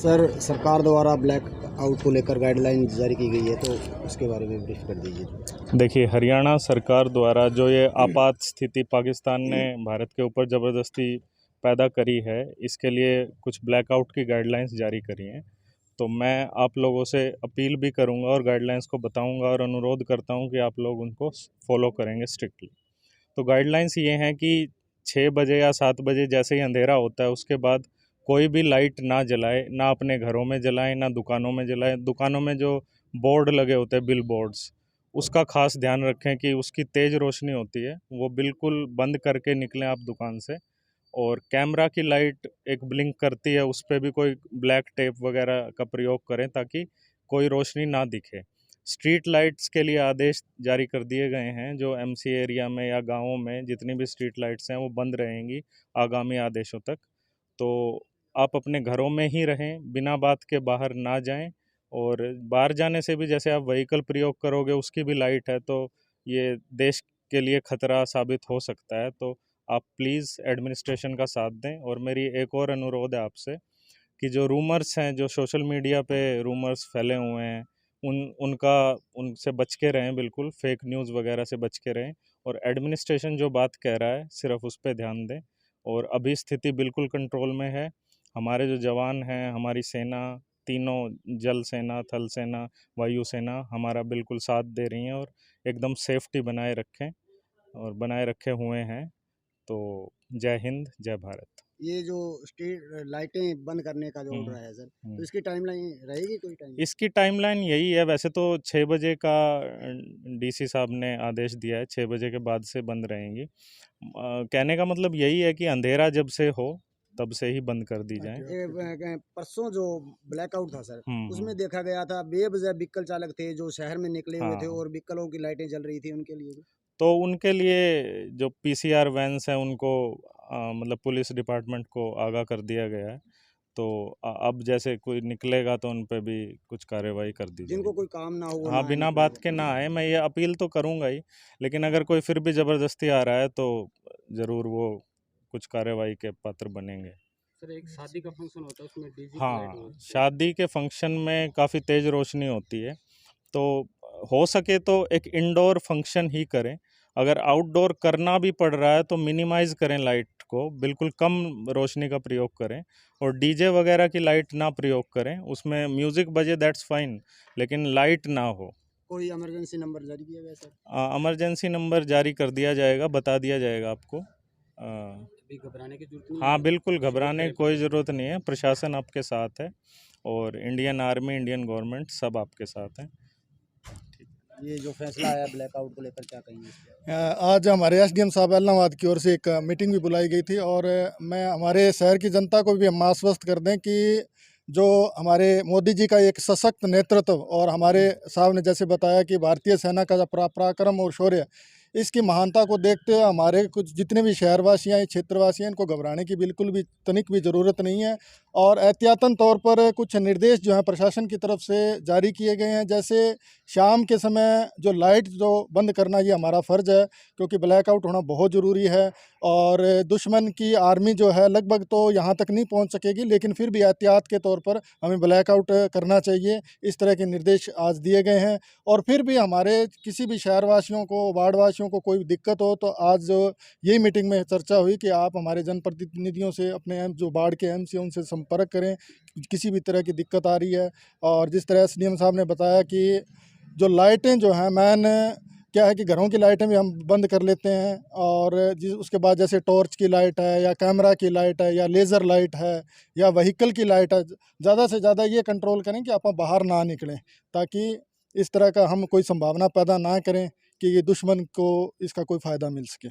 Sir, सरकार द्वारा black out को लेकर गाइडलाइन जारी की गई है, तो उसके बारे में ब्रीफ कर दीजिए। देखिए, हरियाणा सरकार द्वारा जो ये आपात स्थिति पाकिस्तान ने भारत के ऊपर ज़बरदस्ती पैदा करी है, इसके लिए कुछ ब्लैकआउट की गाइडलाइंस जारी करी हैं। तो मैं आप लोगों से अपील भी करूंगा और गाइडलाइंस को बताऊंगा और अनुरोध करता हूं कि आप लोग उनको फॉलो करेंगे स्ट्रिक्टली। तो गाइडलाइंस ये हैं कि 6 बजे या 7 बजे जैसे ही अंधेरा होता है उसके बाद कोई भी लाइट ना जलाए, ना अपने घरों में जलाएं, ना दुकानों में जलाएं। दुकानों में जो बोर्ड लगे होते हैं, बिल बोर्ड्स, उसका खास ध्यान रखें कि उसकी तेज़ रोशनी होती है, वो बिल्कुल बंद करके निकलें आप दुकान से। और कैमरा की लाइट एक ब्लिंक करती है, उस पर भी कोई ब्लैक टेप वगैरह का प्रयोग करें ताकि कोई रोशनी ना दिखे। स्ट्रीट लाइट्स के लिए आदेश जारी कर दिए गए हैं, जो एमसी एरिया में या गांवों में जितनी भी स्ट्रीट लाइट्स हैं वो बंद रहेंगी आगामी आदेशों तक। तो आप अपने घरों में ही रहें, बिना बात के बाहर ना जाएं। और बाहर जाने से भी जैसे आप व्हीकल प्रयोग करोगे उसकी भी लाइट है, तो ये देश के लिए खतरा साबित हो सकता है। तो आप प्लीज़ एडमिनिस्ट्रेशन का साथ दें। और मेरी एक और अनुरोध है आपसे कि जो रूमर्स हैं, जो सोशल मीडिया पे रूमर्स फैले हुए हैं, उनसे बच के रहें, बिल्कुल फेक न्यूज़ वगैरह से बच के रहें। और एडमिनिस्ट्रेशन जो बात कह रहा है सिर्फ उस पर ध्यान दें। और अभी स्थिति बिल्कुल कंट्रोल में है। हमारे जो जवान हैं, हमारी सेना, तीनों जल सेना, थल सेना, वायु सेना हमारा बिल्कुल साथ दे रही हैं और एकदम सेफ्टी बनाए रखें और बनाए रखे हुए हैं। तो जय हिंद, जय भारत। ये जो स्ट्रीट लाइटें बंद करने का जो ऑर्डर है सर, तो इसकी टाइमलाइन रहेगी कोई टाइम? इसकी टाइमलाइन यही है, वैसे तो 6 बजे का डीसी साहब ने आदेश दिया है, 6 बजे के बाद से बंद रहेंगी। कहने का मतलब यही है कि अंधेरा जब से हो तब से ही बंद कर दी जाए। परसों जो ब्लैकआउट था सर, उसमें देखा गया था बेवजह व्हीकल चालक थे जो शहर में निकले हुए थे और व्हीकलों की लाइटें जल रही थी, उनके लिए भी? तो उनके लिए जो पीसीआर वैन्स हैं उनको मतलब पुलिस डिपार्टमेंट को आगाह कर दिया गया है। तो अब जैसे कोई निकलेगा तो उन पे भी कुछ कार्रवाई कर दी जिनको जाएगी। कोई काम ना हो, हाँ, बिना बात के ना आए। मैं ये अपील तो करूँगा ही, लेकिन अगर कोई फिर भी ज़बरदस्ती आ रहा है तो ज़रूर वो कुछ कार्रवाई के पात्र बनेंगे। सर, एक शादी का फंक्शन होता है, उसमें डीजे की लाइट हाँ, होती है। शादी के फंक्शन में काफ़ी तेज़ रोशनी होती है, तो हो सके तो एक इंडोर फंक्शन ही करें। अगर आउटडोर करना भी पड़ रहा है तो मिनिमाइज़ करें लाइट को, बिल्कुल कम रोशनी का प्रयोग करें। और डीजे वगैरह की लाइट ना प्रयोग करें, उसमें म्यूज़िक बजे दैट्स फाइन, लेकिन लाइट ना हो। कोई इमरजेंसी नंबर जारी किया गया सर? इमरजेंसी नंबर जारी कर दिया जाएगा, बता दिया जाएगा आपको। अभी घबराने की जरूरत नहीं हाँ, है? बिल्कुल घबराने की कोई ज़रूरत नहीं है। प्रशासन आपके साथ है और इंडियन आर्मी, इंडियन गवर्नमेंट सब आपके साथ हैं। ये जो फैसला आया ब्लैकआउट को लेकर, क्या कहेंगे? आज हमारे एसडीएम साहब इलाहाबाद की ओर से एक मीटिंग भी बुलाई गई थी और मैं हमारे शहर की जनता को भी हम आश्वस्त कर दें कि जो हमारे मोदी जी का एक सशक्त नेतृत्व और हमारे साहब ने जैसे बताया कि भारतीय सेना का जो पराक्रम और शौर्य, इसकी महानता को देखते हुए हमारे कुछ जितने भी शहरवासी हैं, क्षेत्रवासी हैं, इनको घबराने की बिल्कुल भी तनिक भी ज़रूरत नहीं है। और एहतियातन तौर पर कुछ निर्देश जो हैं प्रशासन की तरफ से जारी किए गए हैं, जैसे शाम के समय जो लाइट जो बंद करना, ये हमारा फ़र्ज़ है क्योंकि ब्लैकआउट होना बहुत ज़रूरी है। और दुश्मन की आर्मी जो है लगभग तो यहाँ तक नहीं पहुँच सकेगी, लेकिन फिर भी एहतियात के तौर पर हमें ब्लैकआउट करना चाहिए। इस तरह के निर्देश आज दिए गए हैं। और फिर भी हमारे किसी भी शहरवासियों को, वार्डवासियों को कोई दिक्कत हो तो आज यही मीटिंग में चर्चा हुई कि आप हमारे जनप्रतिनिधियों से, अपने जो वार्ड के एमसी उनसे संपर्क करें, किसी भी तरह की दिक्कत आ रही है। और जिस तरह एसडीएम साहब ने बताया कि जो लाइटें जो हैं मैन क्या है कि घरों की लाइटें भी हम बंद कर लेते हैं, और उसके बाद जैसे टॉर्च की लाइट है या कैमरा की लाइट है या लेज़र लाइट है या व्हीकल की लाइट है, ज़्यादा से ज़्यादा ये कंट्रोल करें कि आप बाहर ना निकलें, ताकि इस तरह का हम कोई संभावना पैदा ना करें कि ये दुश्मन को इसका कोई फ़ायदा मिल सके।